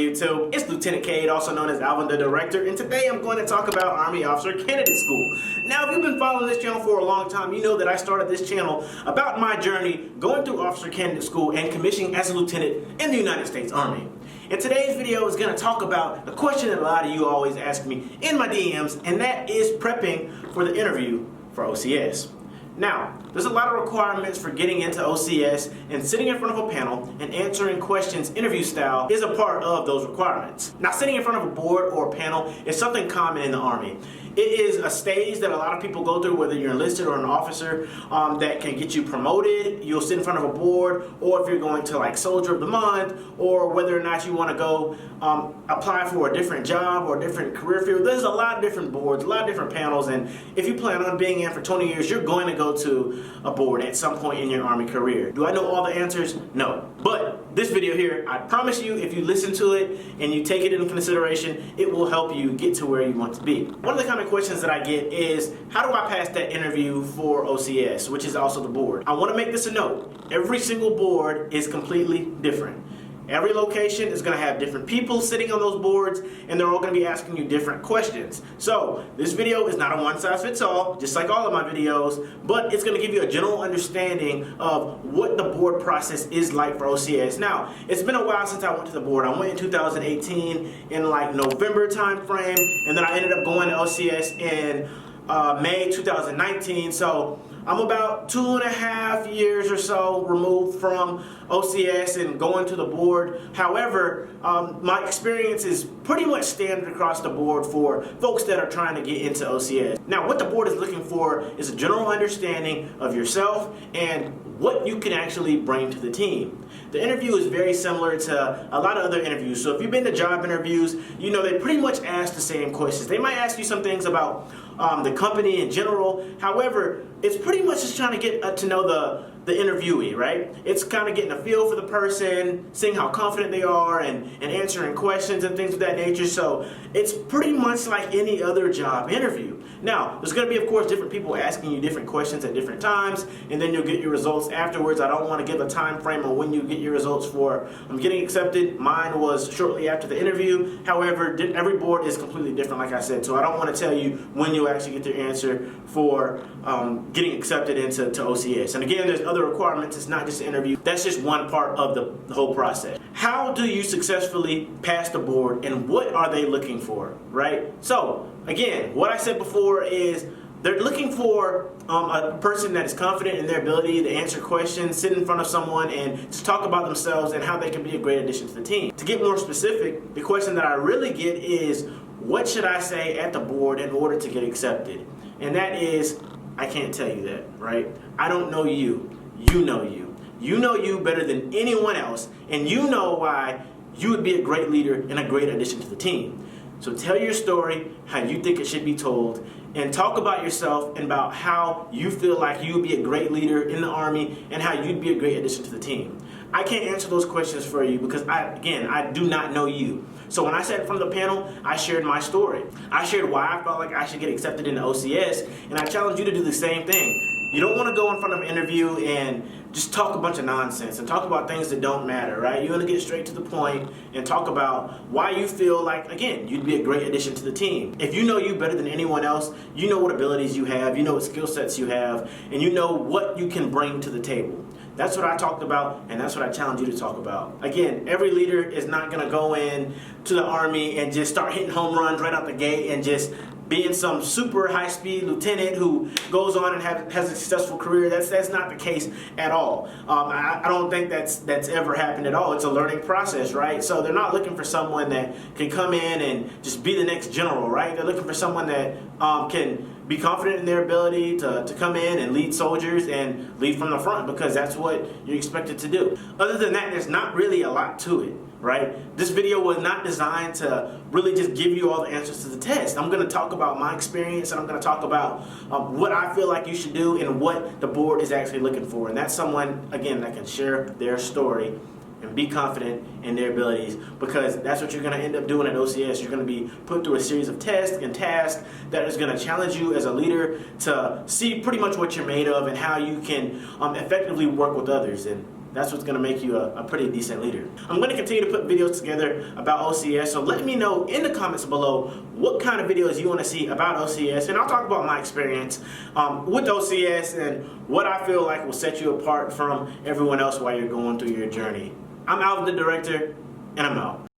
YouTube. It's Lieutenant Cade, also known as Alvin the Director, and today I'm going to talk about Army Officer Candidate School. Now, if you've been following this channel for a long time, you know that I started this channel about my journey going through Officer Candidate School and commissioning as a lieutenant in the United States Army. And today's video is going to talk about a question that a lot of you always ask me in my DMs, and that is prepping for the interview for OCS. Now, there's a lot of requirements for getting into OCS, and sitting in front of a panel and answering questions interview style is a part of those requirements. Now, sitting in front of a board or a panel is something common in the Army. It is a stage that a lot of people go through, whether you're enlisted or an officer, that can get you promoted. You'll sit in front of a board, or if you're going to like Soldier of the Month, or whether or not you want to go apply for a different job or a different career field. There's a lot of different boards, a lot of different panels, and if you plan on being in for 20 years, you're going to go to a board at some point in your Army career. Do I know all the answers? No. But this video here, I promise you, if you listen to it and you take it into consideration, it will help you get to where you want to be. One of the common questions that I get is, how do I pass that interview for OCS, which is also the board? I want to make this a note. Every single board is completely different. Every location is going to have different people sitting on those boards, and they're all going to be asking you different questions. So this video is not a one-size-fits-all, just like all of my videos, but it's going to give you a general understanding of what the board process is like for OCS. Now, it's been a while since I went to the board. I went in 2018 in like November time frame, and then I ended up going to OCS in May 2019. So I'm about 2.5 years or so removed from OCS and going to the board. However, my experience is pretty much standard across the board for folks that are trying to get into OCS. Now, what the board is looking for is a general understanding of yourself and what you can actually bring to the team. The interview is very similar to a lot of other interviews. So if you've been to job interviews, you know they pretty much ask the same questions. They might ask you some things about the company in general. However, it's pretty much just trying to get to know the interviewee, right? It's kind of getting a feel for the person, seeing how confident they are, and answering questions and things of that nature. So it's pretty much like any other job interview. Now, there's going to be, of course, different people asking you different questions at different times, and then you'll get your results afterwards. I don't want to give a time frame on when you get your results for getting accepted. Mine was shortly after the interview. However, every board is completely different, like I said, so I don't want to tell you when you'll actually get your answer for getting accepted into OCS. And again, there's other requirements. It's not just an interview. That's just one part of the whole process. How do you successfully pass the board, and what are they looking for, right? So again, what I said before is they're looking for a person that is confident in their ability to answer questions, sit in front of someone, and to talk about themselves and how they can be a great addition to the team. To get more specific, the question that I really get is, what should I say at the board in order to get accepted? And that is, I can't tell you that, right? I don't know you. You know you. You know you better than anyone else, and you know why you would be a great leader and a great addition to the team. So tell your story, how you think it should be told, and talk about yourself and about how you feel like you would be a great leader in the Army and how you'd be a great addition to the team. I can't answer those questions for you because, I do not know you. So when I sat in front of the panel, I shared my story. I shared why I felt like I should get accepted into OCS, and I challenge you to do the same thing. You don't want to go in front of an interview and just talk a bunch of nonsense and talk about things that don't matter, right? You want to get straight to the point and talk about why you feel like, again, you'd be a great addition to the team. If you know you better than anyone else, you know what abilities you have, you know what skill sets you have, and you know what you can bring to the table. That's what I talked about, and that's what I challenge you to talk about. Again, every leader is not going to go in to the Army and just start hitting home runs right out the gate and just being some super high-speed lieutenant who goes on and has a successful career. That's not the case at all. I don't think that's ever happened at all. It's a learning process, right? So they're not looking for someone that can come in and just be the next general, right? They're looking for someone that can be confident in their ability to come in and lead soldiers and lead from the front, because that's what you're expected to do. Other than that, there's not really a lot to it, right? This video was not designed to really just give you all the answers to the test. I'm going to talk about my experience, and I'm going to talk about what I feel like you should do and what the board is actually looking for. And that's someone, again, that can share their story and be confident in their abilities, because that's what you're going to end up doing at OCS. You're going to be put through a series of tests and tasks that is going to challenge you as a leader to see pretty much what you're made of and how you can effectively work with others. And that's what's going to make you a pretty decent leader. I'm going to continue to put videos together about OCS, so let me know in the comments below what kind of videos you want to see about OCS, and I'll talk about my experience with OCS and what I feel like will set you apart from everyone else while you're going through your journey. I'm Alvin the Director, and I'm out.